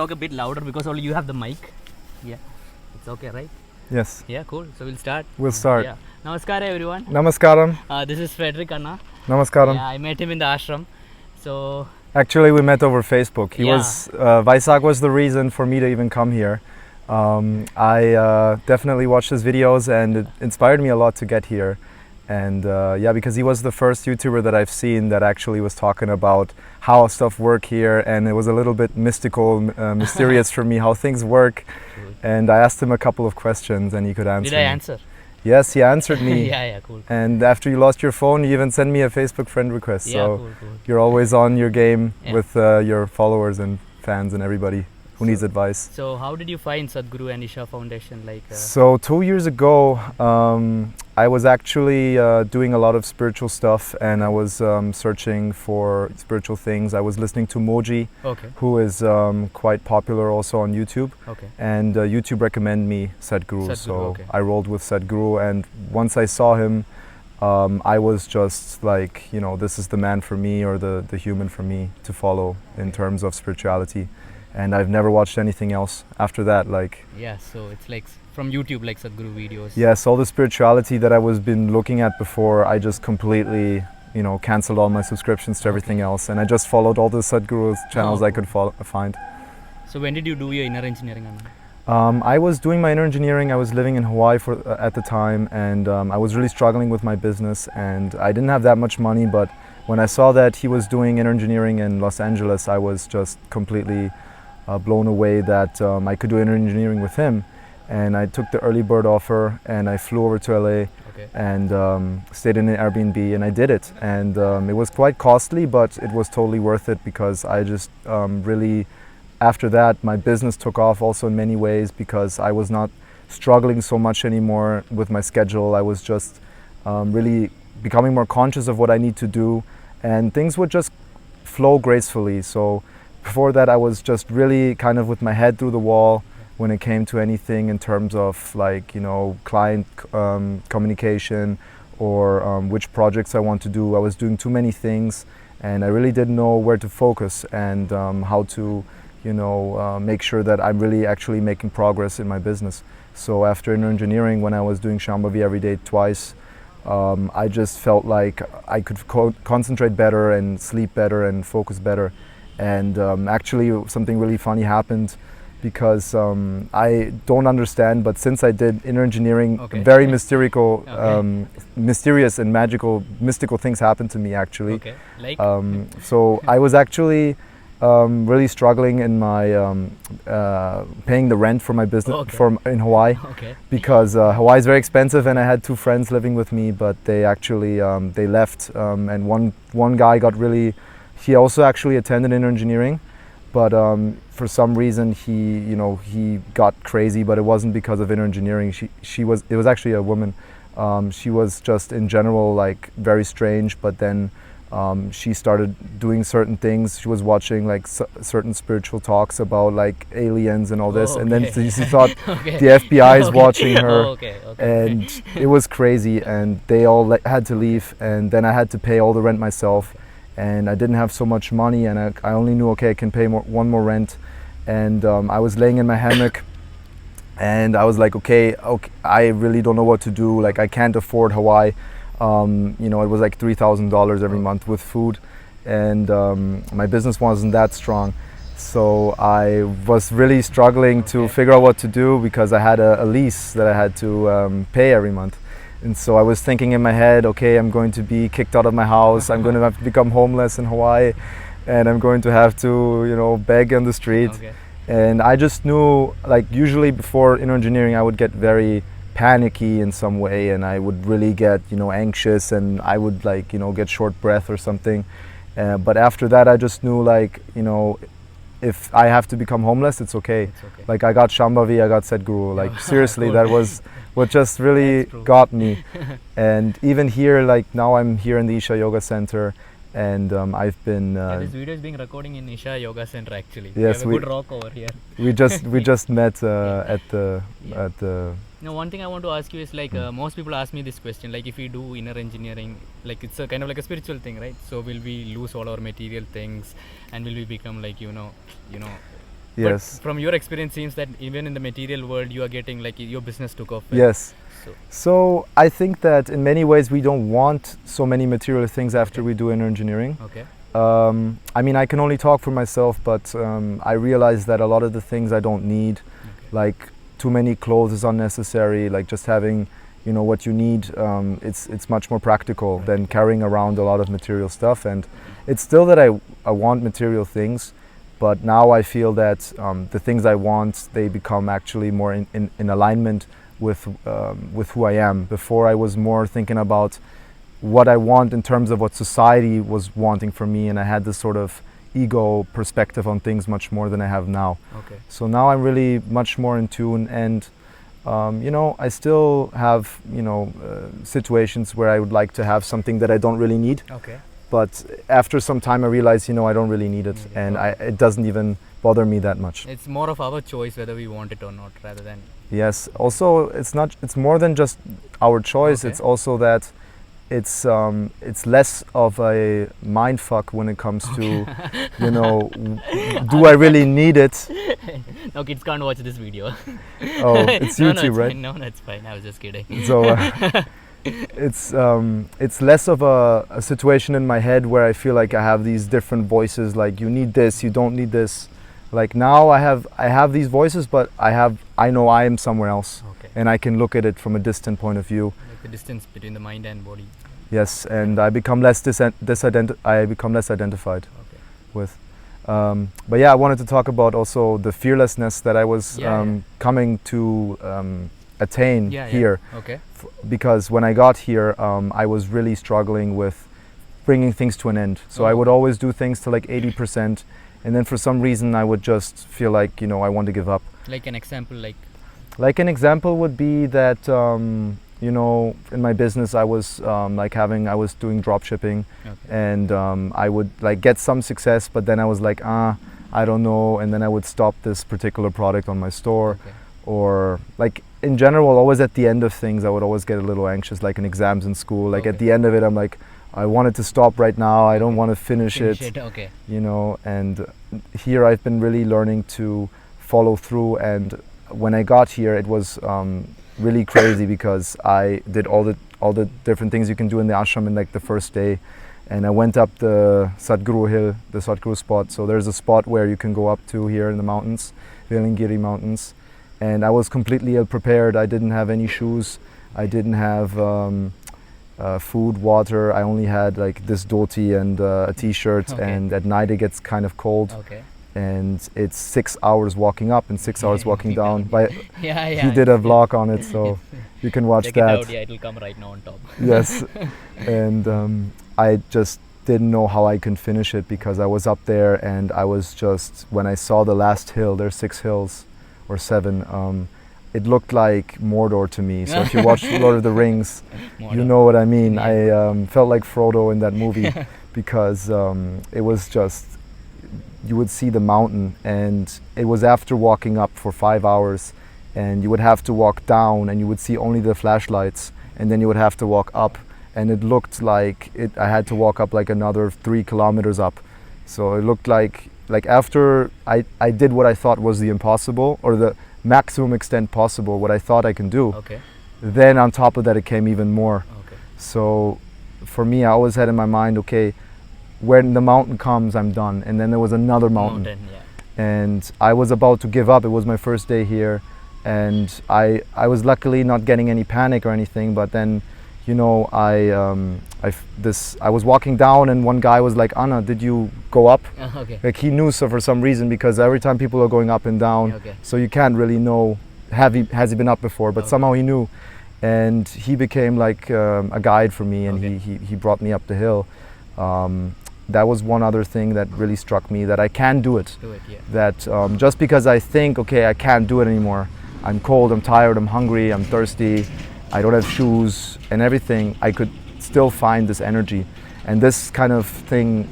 talk a bit louder because only you have the mic. Yeah, it's okay, right? Yes. Yeah, cool. So we'll start. We'll start. Yeah. Namaskar everyone. Namaskaram. This is Frederic Anna. Namaskaram. Yeah, I met him in the ashram. So Actually, we met over Facebook. He Yeah. was Vaisakh was the reason for me to even come here. I definitely watched his videos, and it inspired me a lot to get here. And yeah, because he was the first YouTuber that I've seen that actually was talking about how stuff work here, and it was a little bit mystical, mysterious for me how things work. And I asked him a couple of questions, and he could answer. did I me. answer? Yes, he answered me. Yeah, cool. And after you lost your phone, you even sent me a Facebook friend request. Yeah, So cool. you're always on your game Yeah. with your followers and fans and everybody who needs advice. So how did you find Sadhguru and Isha Foundation? So 2 years ago, I was actually doing a lot of spiritual stuff, and I was searching for spiritual things. I was listening to Moji, Okay. who is quite popular also on YouTube. Okay. And YouTube recommended me Sadhguru, so okay. I rolled with Sadhguru, and once I saw him, I was just like, you know, this is the man for me, or the human for me to follow in terms of spirituality. And I've never watched anything else after that. Like, Yeah, so it's like from YouTube, like Sadhguru videos. yes, all the spirituality that I was been looking at before, I just completely, you know, canceled all my subscriptions to everything else, and I just followed all the Sadhguru channels Oh, I could find. So when did you do your inner engineering, Anna? I was doing my inner engineering. I was living in Hawaii at the time, and I was really struggling with my business, and I didn't have that much money. But when I saw that he was doing inner engineering in Los Angeles, I was just completely blown away that I could do inner engineering with him. And I took the early bird offer, and I flew over to LA Okay. and stayed in an Airbnb, and I did it. And it was quite costly, but it was totally worth it, because I just really, after that, my business took off also in many ways, because I was not struggling so much anymore with my schedule. I was just really becoming more conscious of what I need to do, and things would just flow gracefully. So before that, I was just really kind of with my head through the wall when it came to anything in terms of, like, you know, client communication, or which projects I want to do. I was doing too many things, and I really didn't know where to focus, and how to, you know, make sure that I'm really actually making progress in my business. So after inner engineering, when I was doing Shambhavi every day twice, I just felt like I could concentrate better and sleep better and focus better. And actually something really funny happened, because I don't understand, but since I did inner engineering, Okay. very mystical, Okay. mysterious and mystical things happened to me actually. Okay. Like? So I was actually really struggling in my paying the rent for my business Okay. in Hawaii, Okay. because Hawaii is very expensive, and I had two friends living with me, but they actually they left, and one guy got really, he also actually attended inner engineering, but for some reason he got crazy, but it wasn't because of inner engineering. It was actually a woman. She was just in general like very strange, but then she started doing certain things. She was watching like certain spiritual talks about like aliens and all this, and then Okay. she thought Okay. the FBI is Okay. watching her. Okay. And it was crazy, and they all had to leave, and then I had to pay all the rent myself, and I didn't have so much money, and I only knew, okay, I can pay one more rent. And I was laying in my hammock, and I was like, okay, I really don't know what to do. Like, I can't afford Hawaii. You know, it was like $3,000 every month with food, and my business wasn't that strong. So I was really struggling to figure out what to do, because I had a lease that I had to pay every month. And so I was thinking in my head, okay, I'm going to be kicked out of my house. I'm going to have to become homeless in Hawaii, and I'm going to have to, you know, beg on the street. Okay. And I just knew, like, usually before inner engineering, I would get very panicky in some way, and I would really get, you know, anxious, and I would, like, you know, get short breath or something. But after that, I just knew, like, you know, if I have to become homeless, it's okay. It's okay. Like, I got Shambhavi, I got Sadhguru. Like, seriously, Cool. that was what just really That's true. got me. And even here, like, now I'm here in the Isha Yoga Center, and I've been This video is being recording in Isha Yoga Center actually. Yes, we we- have a good rock over here. we just met at the Now, one thing I want to ask you is like most people ask me this question, like if we do inner engineering, like it's a kind of like a spiritual thing, right? So will we lose all our material things, and will we become like you know Yes. But from your experience, seems that even in the material world, you are getting like your business took off. Right? Yes. So So I think that in many ways we don't want so many material things after we do inner engineering. okay. I mean, I can only talk for myself, but I realize that a lot of the things I don't need, like too many clothes is unnecessary, like just having, you know, what you need, it's much more practical than carrying around a lot of material stuff. And it's still that I want material things, but now I feel that the things I want, they become actually more in alignment with who I am. Before I was more thinking about what I want in terms of what society was wanting from me, and I had this sort of ego perspective on things much more than I have now. Okay. So now I'm really much more in tune, and you know, I still have, you know, situations where I would like to have something that I don't really need. Okay. But after some time I realize, you know, I don't really need it, and it doesn't even bother me that much. It's more of our choice whether we want it or not, rather than. Yes. Also, it's more than just our choice. Okay. It's also that it's less of a mind fuck when it comes to, you know, do I really need it? No, kids can't watch this video. Oh, it's No, YouTube, it's right? Fine. No, it's fine. I was just kidding. So it's less of a situation in my head where I feel like I have these different voices, like you need this, you don't need this. Like now I have these voices, but I know I am somewhere else, Okay. and I can look at it from a distant point of view. Like the distance between the mind and body. Yes, and I become less identified Okay. with. But yeah, I wanted to talk about also the fearlessness that I was coming to attain here. Okay. Because when I got here, I was really struggling with bringing things to an end. So I would always do things to like 80%, and then for some reason I would just feel like, you know, I want to give up. Like an example, Like an example would be that, you know, in my business I was I was doing drop shipping, and I would like get some success, but then I was like, I don't know, and then I would stop this particular product on my store. Okay. Or like in general, always at the end of things I would always get a little anxious, like in exams in school. Like at the end of it I'm like, I wanted to stop right now, I don't want to finish it. Okay. You know, and here I've been really learning to follow through, and when I got here it was really crazy because I did all the different things you can do in the ashram in like the first day, and I went up the Sadhguru hill, the Sadhguru spot. So there's a spot where you can go up to here in the mountains, Velingiri mountains, and I was completely ill prepared. I didn't have any shoes, I didn't have food, water. I only had like this dhoti and a t-shirt, and at night it gets kind of cold. Okay. And it's 6 hours walking up and 6 hours walking down. But Yeah. he did a vlog on it, so you can watch Check that. it out. Yeah, it'll come right now on top. Yes. And I just didn't know how I can finish it because I was up there, and I was just, when I saw the last hill, there's 6 hills or 7, it looked like Mordor to me. So if you watch Lord of the Rings, you know what I mean. I felt like Frodo in that movie because it was just, you would see the mountain, and it was after walking up for 5 hours, and you would have to walk down and you would see only the flashlights, and then you would have to walk up, and it looked like I had to walk up like another 3 kilometers up. So it looked like after I did what I thought was the impossible, or the maximum extent possible, what I thought I can do, then on top of that it came even more. So for me, I always had in my mind, okay, when the mountain comes, I'm done. And then there was another mountain. And I was about to give up. It was my first day here, and I was luckily not getting any panic or anything, but then, you know, I was walking down, and one guy was like, Anna, did you go up? Like he knew, so for some reason, because every time people are going up and down, so you can't really know, has he been up before, but somehow he knew. And he became like a guide for me, and he brought me up the hill. That was one other thing that really struck me, that I can do it. That just because I think, okay, I can't do it anymore, I'm cold, I'm tired, I'm hungry, I'm thirsty, I don't have shoes and everything, I could still find this energy. And this kind of thing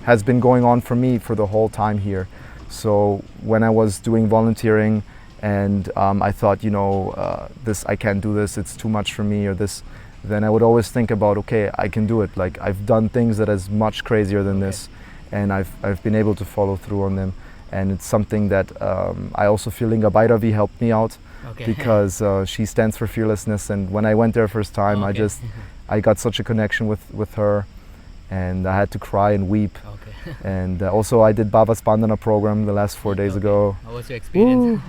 has been going on for me for the whole time here. So when I was doing volunteering, and I thought, you know, I can't do this, it's too much for me, or this, then I would always think about, okay, I can do it. Like I've done things that is much crazier than this, and I've been able to follow through on them. and it's something that I also feel Linga Bhairavi helped me out Okay. because she stands for fearlessness, and when I went there first time, Okay. I got such a connection with her, and I had to cry and weep. Okay. And also I did Baba Spandana program the last 4 days Okay. ago. How was your experience?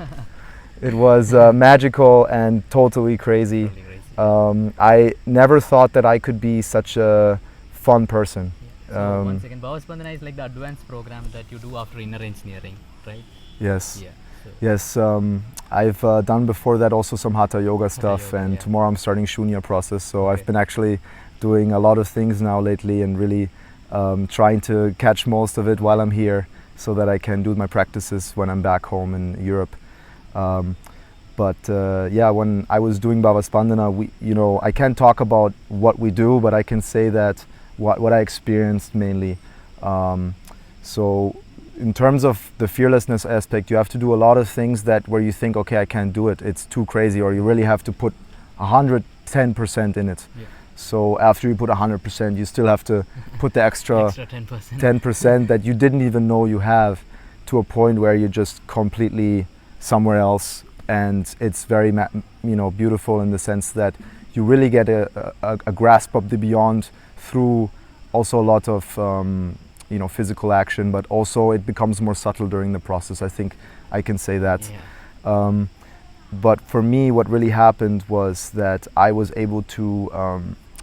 It was magical and totally crazy. Totally crazy. I never thought that I could be such a fun person. So one second, Bhava Spandana is like the advanced program that you do after inner engineering, right? Yes. Yeah. So Yes, I've done before that also some Hatha Yoga stuff, Yoga, and yeah. tomorrow I'm starting Shunya process. So Okay. I've been actually doing a lot of things now lately, and really trying to catch most of it while I'm here, so that I can do my practices when I'm back home in Europe. Yeah, when I was doing Bhava Spandana, I can't talk about what we do, but I can say that what I experienced mainly. So in terms of the fearlessness aspect, you have to do a lot of things that where you think, okay, I can't do it, it's too crazy, or you really have to put 110% in it. Yeah. So after you put 100%, you still have to put the extra 10%. 10% that you didn't even know you have, to a point where you're just completely somewhere else. And it's very beautiful in the sense that you really get a grasp of the beyond through also a lot of physical action, but also it becomes more subtle during the process. I think I can say that. Yeah. But for me, what really happened was that I was able to,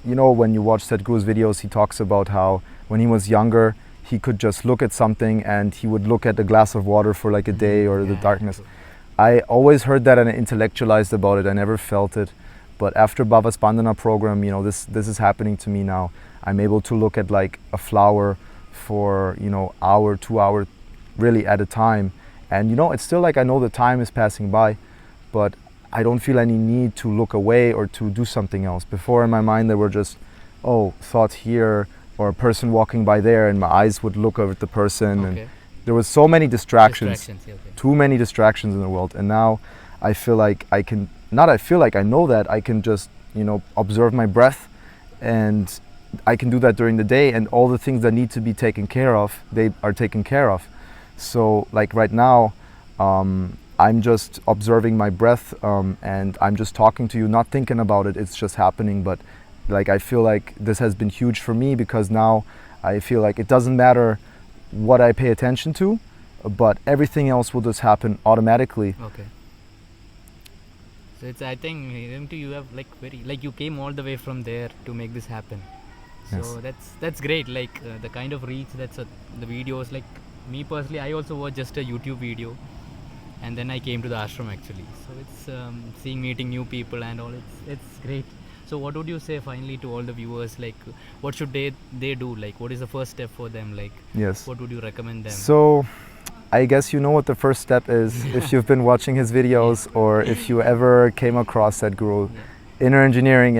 when you watch Sadhguru's videos, he talks about how when he was younger, he could just look at something and he would look at a glass of water for like a day, or the darkness. True. I always heard that and I intellectualized about it. I never felt it. But after Bhava Spandana program, this is happening to me now. I'm able to look at like a flower for, hour, 2 hours, really at a time. And it's still like I know the time is passing by, but I don't feel any need to look away or to do something else. Before, in my mind, there were just, thoughts here, or a person walking by there, and my eyes would look over at the person. Okay. And there was so many distractions. Yeah, okay. Too many distractions in the world. And now I feel like I can, not I feel like, I know that I can just, observe my breath, and I can do that during the day, and all the things that need to be taken care of, they are taken care of. So like right now, I'm just observing my breath, and I'm just talking to you, not thinking about it, it's just happening. But like I feel like this has been huge for me, because now I feel like it doesn't matter what I pay attention to, but everything else will just happen automatically. Okay. So it's, I think, you have you came all the way from there to make this happen. So Yes. that's great. Like the kind of reach that's the videos. Like me personally, I also watched just a YouTube video, and then I came to the ashram actually. So it's meeting new people and all. It's great. So what would you say finally to all the viewers? Like, what should they do? Like, what is the first step for them? Like, Yes. what would you recommend them? So I guess you know what the first step is if you've been watching his videos, or if you ever came across Sadhguru. Inner engineering.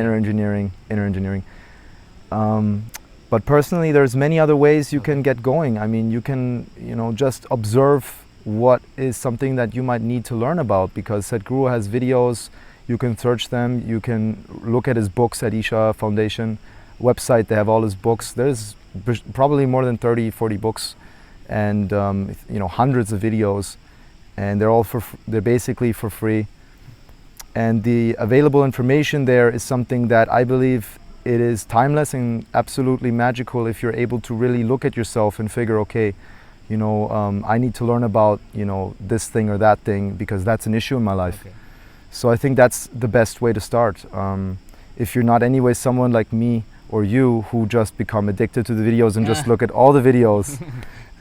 But personally, there's many other ways you can get going. I mean, you can, just observe what is something that you might need to learn about, because Sadhguru has videos. You can search them. You can look at his books at Isha Foundation website. They have all his books. There's probably more than 30, 40 books, and hundreds of videos, and they're all they're basically for free. And the available information there is something that I believe it is timeless and absolutely magical if you're able to really look at yourself and figure, okay, I need to learn about, this thing or that thing, because that's an issue in my life. Okay. So I think that's the best way to start. If you're not anyway someone like me or you who just become addicted to the videos and just look at all the videos,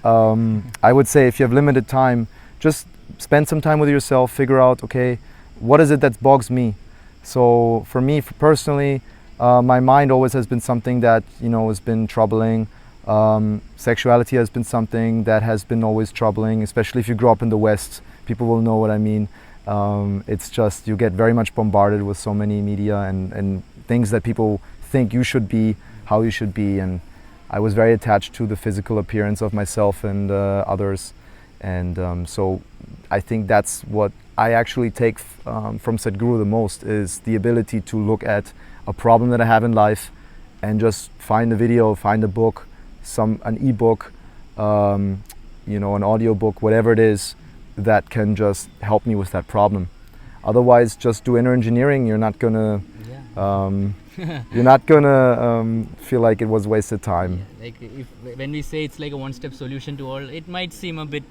I would say if you have limited time, just spend some time with yourself, figure out, okay, what is it that bogs me? So for me, personally, my mind always has been something that, has been troubling. Sexuality has been something that has been always troubling, especially if you grow up in the West. People will know what I mean. It's just, you get very much bombarded with so many media and things that people think you should be, how you should be. And I was very attached to the physical appearance of myself and others. And so I think that's what I actually take from Sadhguru the most, is the ability to look at a problem that I have in life and just find a video, find a book, an ebook, you know, an audiobook, whatever it is that can just help me with that problem. Otherwise, just do inner engineering. You're not gonna feel like it was wasted time. Yeah, like when we say it's like a one-step solution to all, it might seem a bit,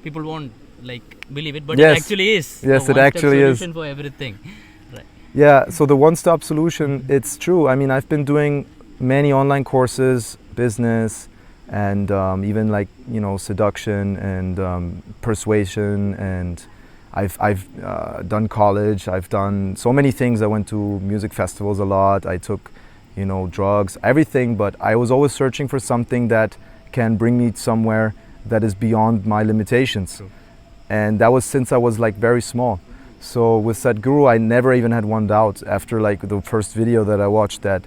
people won't like believe it, but Yes. it actually is. Yes, a it actually is. solution for everything. Right. Yeah, so the one-stop solution, it's true. I mean, I've been doing many online courses, business, and even like, you know, seduction and persuasion, and I've done college, I've done so many things. I went to music festivals a lot, I took, you know, drugs, everything, but I was always searching for something that can bring me somewhere that is beyond my limitations. True. And that was since I was like very small. So with Sadhguru, I never even had one doubt after like the first video that I watched, that,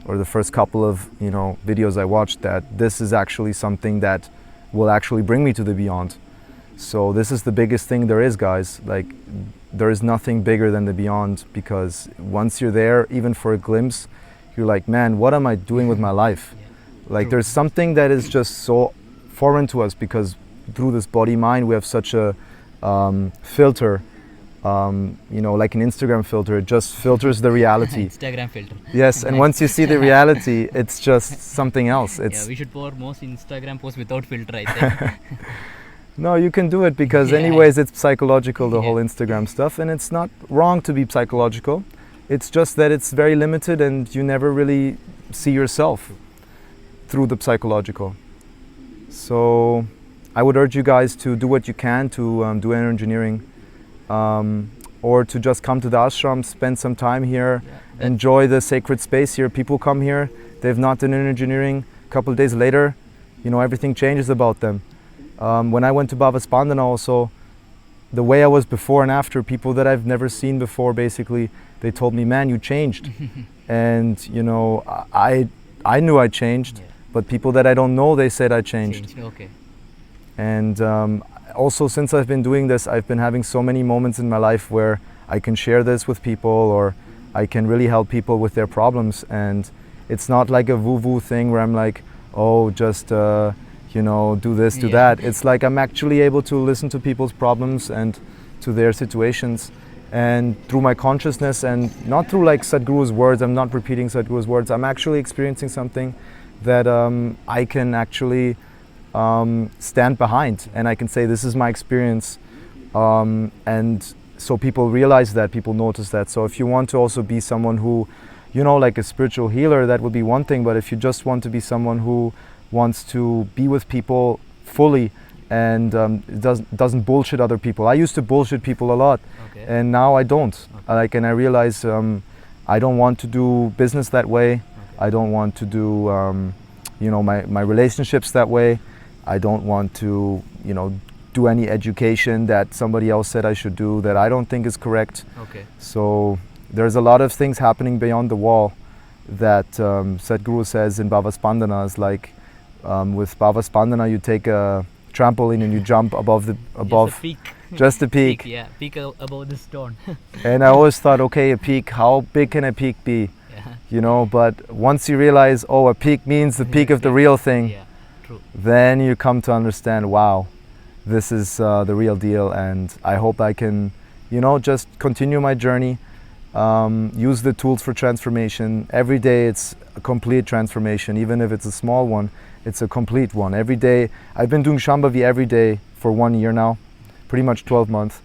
or the first couple of, you know, videos I watched, that this is actually something that will actually bring me to the beyond. So this is the biggest thing there is, guys. Like, there is nothing bigger than the beyond, because once you're there, even for a glimpse, you're like, man, what am I doing with my life? Yeah. Like, True. there's something that is just so foreign to us, because through this body mind we have such a filter, you know, like an Instagram filter. It just filters the reality. Instagram filter. Yes, and once you see the reality, it's just something else. Yeah, we should pour most Instagram posts without filter, I think. No, you can do it, because Yeah. anyways it's psychological, the Yeah. whole Instagram stuff, and it's not wrong to be psychological. It's just that it's very limited and you never really see yourself through the psychological. So I would urge you guys to do what you can to do inner engineering, or to just come to the ashram, spend some time here, Yeah. enjoy the sacred space here. People come here, they've not done inner engineering, a couple of days later, you know, everything changes about them. When I went to Vaisakh also, the way I was before and after, people that I've never seen before, basically, they told me, man, you changed. And, you know, I knew I changed, Yeah. but people that I don't know, they said I changed. Okay. And also, since I've been doing this, I've been having so many moments in my life where I can share this with people, or I can really help people with their problems. And it's not like a woo-woo thing where I'm like, oh, just, you know, do this, do Yeah. that. It's like I'm actually able to listen to people's problems and to their situations. And through my consciousness, and not through like Sadhguru's words, I'm not repeating Sadhguru's words, I'm actually experiencing something that I can actually stand behind, and I can say this is my experience, and so people realize that, people notice that. So if you want to also be someone who, you know, like a spiritual healer, that would be one thing, but if you just want to be someone who wants to be with people fully and doesn't bullshit other people. I used to bullshit people a lot, Okay. and now I don't. Okay. Like, and I realize I don't want to do business that way. Okay. I don't want to do, you know, my relationships that way. I don't want to, you know, do any education that somebody else said I should do that I don't think is correct. Okay. So there's a lot of things happening beyond the wall that Sadhguru says in Bhava Spandana. Is like, with Bhava Spandana, you take a trampoline and you jump above Just a peak. just a peak. Yeah, peak above the stone. And I always thought, okay, a peak, how big can a peak be? Yeah. You know, but once you realize, oh, a peak means the peak of the real thing, Yeah. True. then you come to understand, wow, this is the real deal. And I hope I can, you know, just continue my journey, use the tools for transformation. Every day it's a complete transformation. Even if it's a small one, it's a complete one. Every day, I've been doing Shambhavi every day for 1 year now, pretty much 12 months.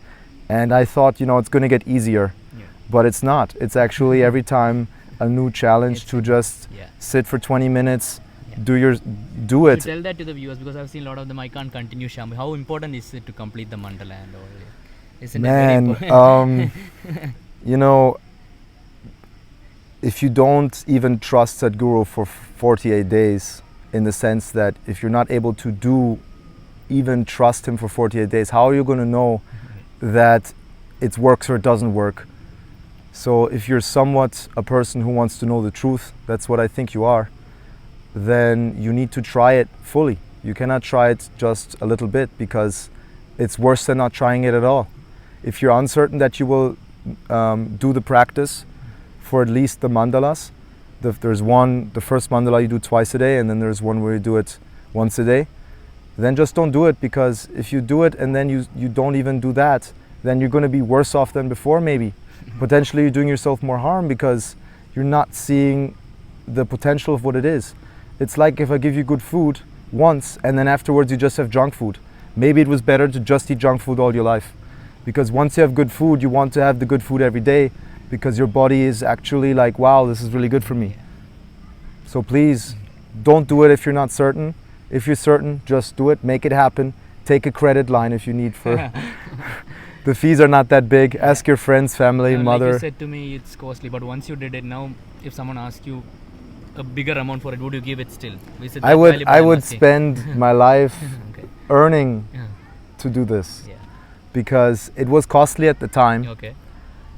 And I thought, you know, it's going to get easier, Yeah. but it's not. It's actually every time a new challenge It's to just Yeah. sit for 20 minutes, Yeah. do You it. tell that to the viewers, because I've seen a lot of them. I can't continue Shambhavi. How important is it to complete the mandala and all? Isn't it very Man, important? you know, if you don't even trust Sadhguru for 48 days, in the sense that if you're not able to even trust him for 48 days, how are you going to know that it works or it doesn't work? So if you're somewhat a person who wants to know the truth, that's what I think you are, then you need to try it fully. You cannot try it just a little bit, because it's worse than not trying it at all. If you're uncertain that you will do the practice for at least the mandalas, there's one, the first mandala you do twice a day, and then there's one where you do it once a day. then just don't do it, because if you do it and then you don't even do that, then you're going to be worse off than before maybe. Potentially you're doing yourself more harm because you're not seeing the potential of what it is. It's like if I give you good food once and then afterwards you just have junk food. Maybe it was better to just eat junk food all your life. Because once you have good food, you want to have the good food every day, because your body is actually like, wow, this is really good for me. So please, don't do it if you're not certain. If you're certain, just do it, make it happen. Take a credit line if you need for... The fees are not that big. Ask your friends, family, mother. Like you said to me, it's costly, but once you did it, now if someone asks you a bigger amount for it, would you give it still? I would spend my life okay. earning Yeah. to do this, Yeah. because it was costly at the time. Okay.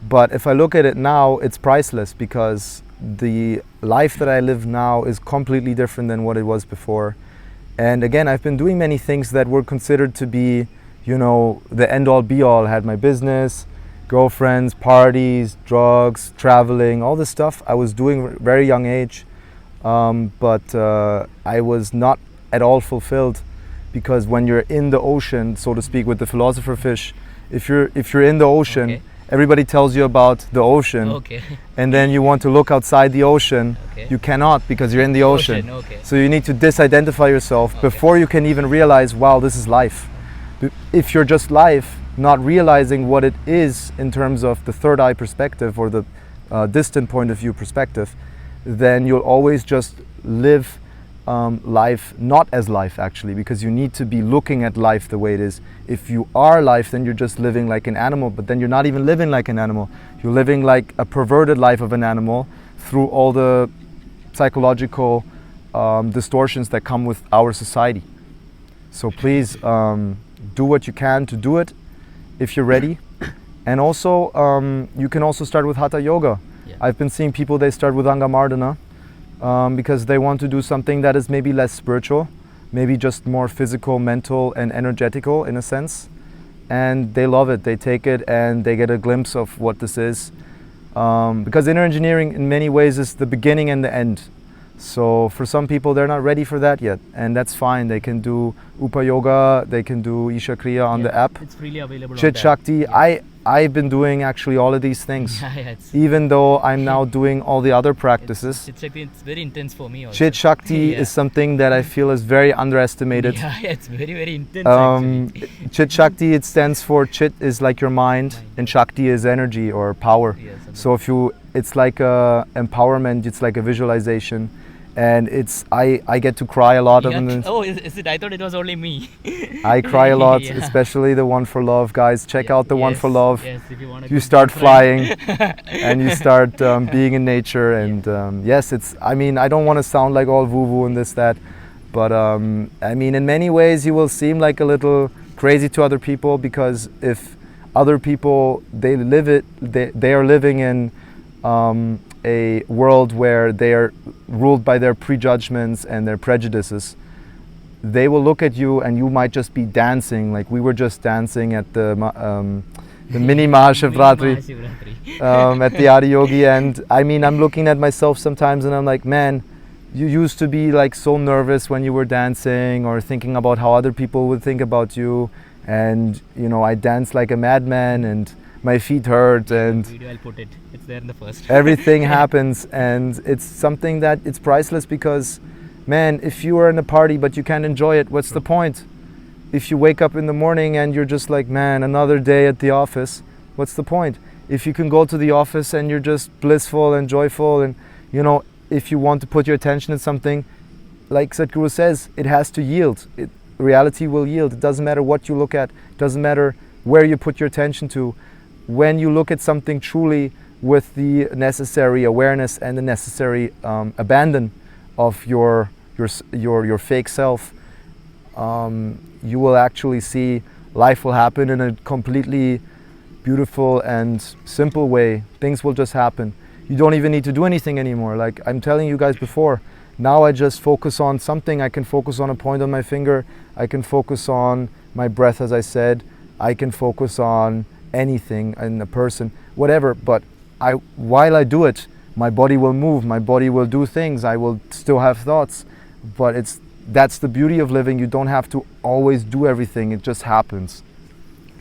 But if I look at it now, it's priceless, because the life that I live now is completely different than what it was before. And again, I've been doing many things that were considered to be, you know, the end-all be-all. I had my business, girlfriends, parties, drugs, traveling, all this stuff I was doing at a very young age. But I was not at all fulfilled, because when you're in the ocean, so to speak, with the philosopher fish, if you're in the ocean, Okay. everybody tells you about the ocean, Okay. and then you want to look outside the ocean, Okay. you cannot, because you're in the ocean. Okay. So you need to disidentify yourself Okay. before you can even realize, wow, this is life. If you're just life, not realizing what it is in terms of the third eye perspective or the distant point of view perspective, then you'll always just live life not as life, actually, because you need to be looking at life the way it is. If you are life, then you're just living like an animal, but then you're not even living like an animal. You're living like a perverted life of an animal through all the psychological distortions that come with our society. So please do what you can to do it if you're ready. And also, you can also start with Hatha Yoga. Yeah. I've been seeing people, they start with Angamardana because they want to do something that is maybe less spiritual, maybe just more physical, mental, and energetical in a sense. And they love it, they take it, and they get a glimpse of what this is. Because inner engineering in many ways is the beginning and the end. So for some people, they're not ready for that yet, and that's fine. They can do Upa Yoga, they can do Isha Kriya on the app. It's freely available on Chit the app. Shakti, Yeah. I've been doing actually all of these things. Yeah, it's Even though I'm now doing all the other practices. Chit Shakti, it's very intense for me also. Chit Shakti Yeah. is something that I feel is very underestimated. Yeah, it's very, very intense actually. Chit Shakti, it stands for Chit is like your mind, and Shakti is energy or power. Yes, So if you, it's like a empowerment, it's like a visualization. And it's, I get to cry a lot of them. Oh, is it? I thought it was only me. I cry a lot, Yeah. especially the one for love, guys. Check out the one for Yes, love. Yes, if you want a You good start friend. flying and you start being in nature. And yes, it's, I mean, I don't want to sound like all woo-woo and this, that. But I mean, in many ways, you will seem like a little crazy to other people, because if other people, they live it, they are living in a world where they are ruled by their prejudgments and their prejudices. They will look at you and you might just be dancing, like we were just dancing at the mini Mahashivratri at the Adiyogi. And I mean, I'm looking at myself sometimes and I'm like, man, you used to be like so nervous when you were dancing, or thinking about how other people would think about you. And you know, I danced like a madman and my feet hurt, and Video, I'll put it. It's there in the first. everything happens, and it's something that it's priceless, because man, if you are in a party but you can't enjoy it, what's the point? If you wake up in the morning and you're just like, man, another day at the office, what's the point? If you can go to the office and you're just blissful and joyful, and you know, if you want to put your attention in something, like Sadhguru says, it has to yield. Reality will yield. It doesn't matter what you look at, it doesn't matter where you put your attention to. When you look at something truly with the necessary awareness and the necessary abandon of your fake self, you will actually see life will happen in a completely beautiful and simple way. Things will just happen. You don't even need to do anything anymore. Like I'm telling you guys before, now I just focus on something. I can focus on a point on my finger. I can focus on my breath, as I said. I can focus on anything in a person, whatever. But while I do it, my body will move, my body will do things, I will still have thoughts, but it's that's the beauty of living. You don't have to always do everything, it just happens.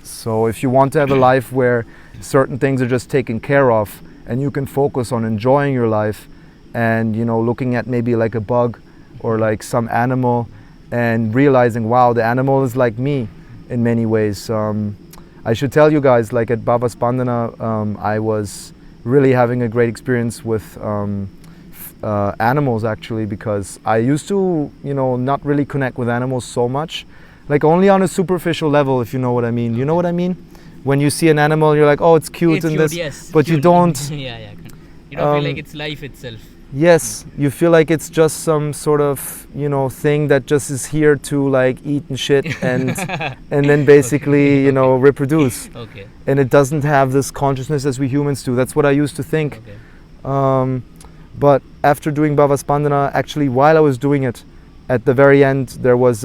So if you want to have a life where certain things are just taken care of and you can focus on enjoying your life and, you know, looking at maybe like a bug or like some animal and realizing, wow, the animal is like me in many ways. I should tell you guys, like at Baba Spandana, I was really having a great experience with animals actually, because I used to, you know, not really connect with animals so much, like only on a superficial level, if you know what I mean. You know what I mean? When you see an animal, you're like, oh, it's cute It's and cute, this, yes, but you cute. don't. Yeah. You don't feel like it's life itself. Yes, you feel like it's just some sort of, you know, thing that just is here to like eat and shit and then basically, you know, reproduce. Okay. And it doesn't have this consciousness as we humans do. That's what I used to think. Okay. But after doing Baba Spandana, actually while I was doing it, at the very end there was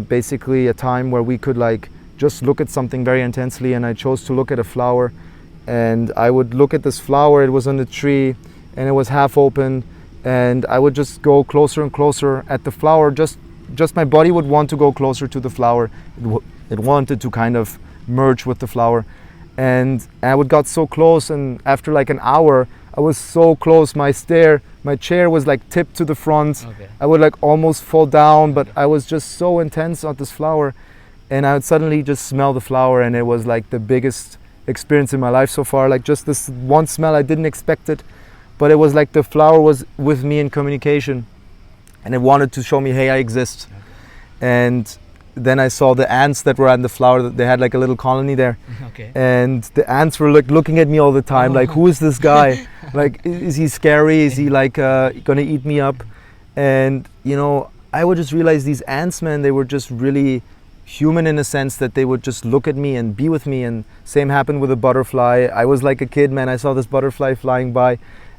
basically a time where we could like just look at something very intensely, and I chose to look at a flower, and I would look at this flower. It was on the tree and it was half open, and I would just go closer and closer at the flower. Just my body would want to go closer to the flower. It wanted to kind of merge with the flower, and I would got so close, and after like an hour I was so close. My chair was like tipped to the front. Okay. I would like almost fall down, but I was just so intense on this flower, and I would suddenly just smell the flower, and it was like the biggest experience in my life so far. Like just this one smell, I didn't expect it, but it was like the flower was with me in communication, and it wanted to show me, hey, I exist. Okay. And then I saw the ants that were on the flower. They had like a little colony there. Okay. And the ants were like looking at me all the time, like, who is this guy? Like, is he scary? Is he like gonna eat me up? And you know, I would just realize these ants, man, they were just really human in a sense that they would just look at me and be with me. And same happened with a butterfly. I was like a kid, man. I saw this butterfly flying by,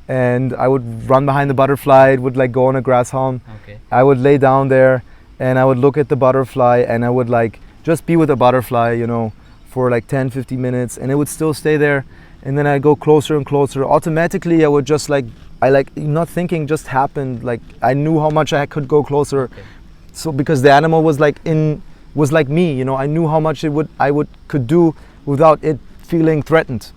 and I would run behind the butterfly. It would like go on a grass halm. Okay. I would lay down there and I would look at the butterfly, and I would like just be with the butterfly, you know, for like 10-15 minutes, and it would still stay there. And then I'd go closer and closer. Automatically I would just like, not thinking, just happened. Like I knew how much I could go closer. Okay. So because the animal was like me, you know, I knew how much could do without it feeling threatened.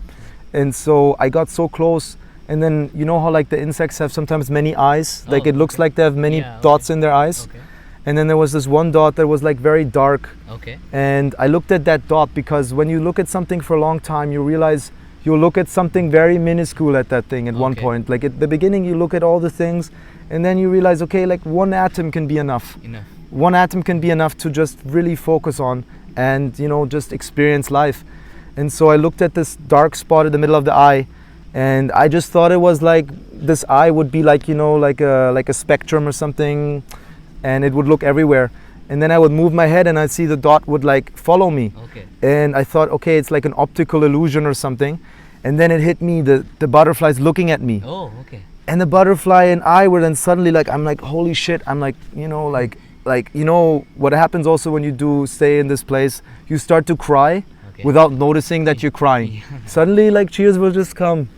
And so I got so close. And then you know how like the insects have sometimes many eyes, like it looks like they have many dots in their eyes. Okay. And then there was this one dot that was like very dark. Okay. And I looked at that dot because when you look at something for a long time, you realize you look at something very minuscule at that thing at one point. Like at the beginning you look at all the things, and then you realize, okay, like one atom can be enough. One atom can be enough to just really focus on and, you know, just experience life. And so I looked at this dark spot in the middle of the eye, and I just thought it was like this eye would be like, you know, like a spectrum or something, and it would look everywhere. And then I would move my head and I'd see the dot would like follow me. Okay. And I thought, okay, it's like an optical illusion or something. And then it hit me, the butterfly's looking at me. Oh, okay. And the butterfly and I were then suddenly like, I'm like, holy shit. I'm like, you know, like, you know, what happens also when you do stay in this place, you start to cry without noticing that you're crying. Suddenly like tears will just come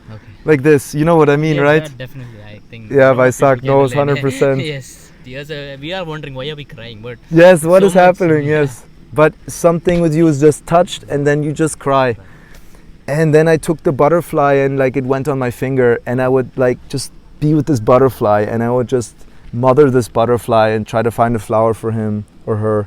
like this. You know what I mean, right? Yeah, definitely. I think. Yeah, Vaisakh knows 100%. Yes. Tears, we are wondering why are we crying, but yes, what is happening? Yes, but something with you is just touched, and then you just cry. And then I took the butterfly and like it went on my finger, and I would like just be with this butterfly, and I would just mother this butterfly and try to find a flower for him or her.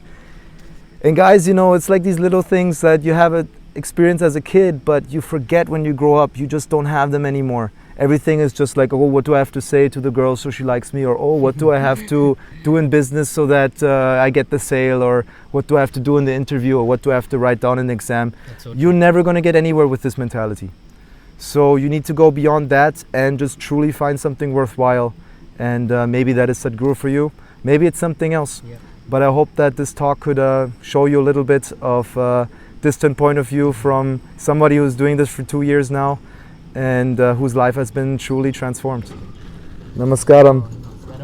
And guys, you know, it's like these little things that you have an experience as a kid, but you forget when you grow up. You just don't have them anymore. Everything is just like, oh, what do I have to say to the girl so she likes me? Or, oh, what do I have to do in business so that I get the sale? Or what do I have to do in the interview? Or what do I have to write down in the exam? So you're never going to get anywhere with this mentality. So you need to go beyond that and just truly find something worthwhile. And maybe that is Sadhguru for you. Maybe it's something else. Yeah. But I hope that this talk could show you a little bit of distant point of view from somebody who's doing this for 2 years now, and whose life has been truly transformed. Namaskaram.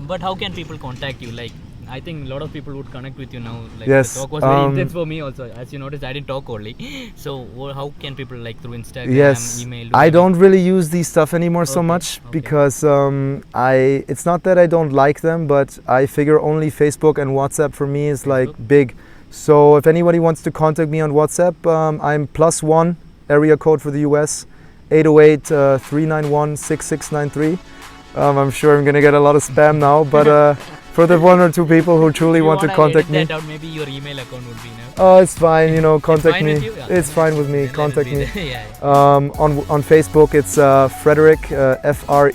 But how can people contact you? Like I think a lot of people would connect with you now. Like Yes, the talk was very intense for me also. As you noticed, I didn't talk only. So how can people like through Instagram, Yes, email? I don't really use these stuff anymore so Okay, much okay. because it's not that I don't like them, but I figure only Facebook and WhatsApp for me is like Facebook? big. So if anybody wants to contact me on WhatsApp, I'm +1 area code for the US, 808 391 6693. I'm sure I'm gonna get a lot of spam now, but for the 1 or 2 people who truly If you want to wanna contact edit me, that out, maybe your email account would be enough. oh, it's fine. You know, contact fine me. with you? Yeah, It's fine with me. Then let it Contact be me. there. Yeah. On Facebook, it's Frederic, Frederic,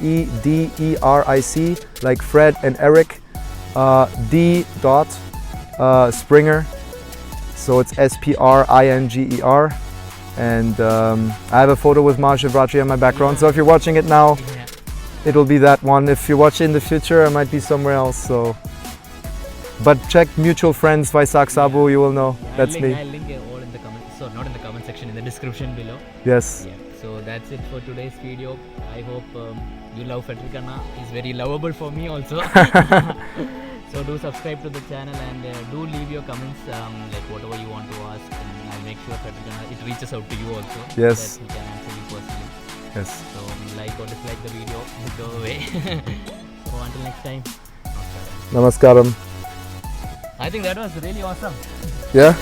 like Fred and Eric, D. Springer. So it's Springer, and I have a photo with Maha Shivratri on my background. So if you're watching it now, Yeah. it'll be that one. If you're watching in the future, I might be somewhere else. So, but check mutual friends Vaisakh Sabu. You will know that's me. I'll link it all in the comment. So not in the comment section, in the description below. Yes. Yeah. So that's it for today's video. I hope you love Frederic Anna. He's very lovable for me also. So do subscribe to the channel and do leave your comments like whatever you want to ask, and I'll make sure Frederic Anna it reaches out to you also. Yes. That he can answer you personally. Yes. So like or dislike the video, go away. So until next time. Namaskaram. Namaskaram. I think that was really awesome. Yeah.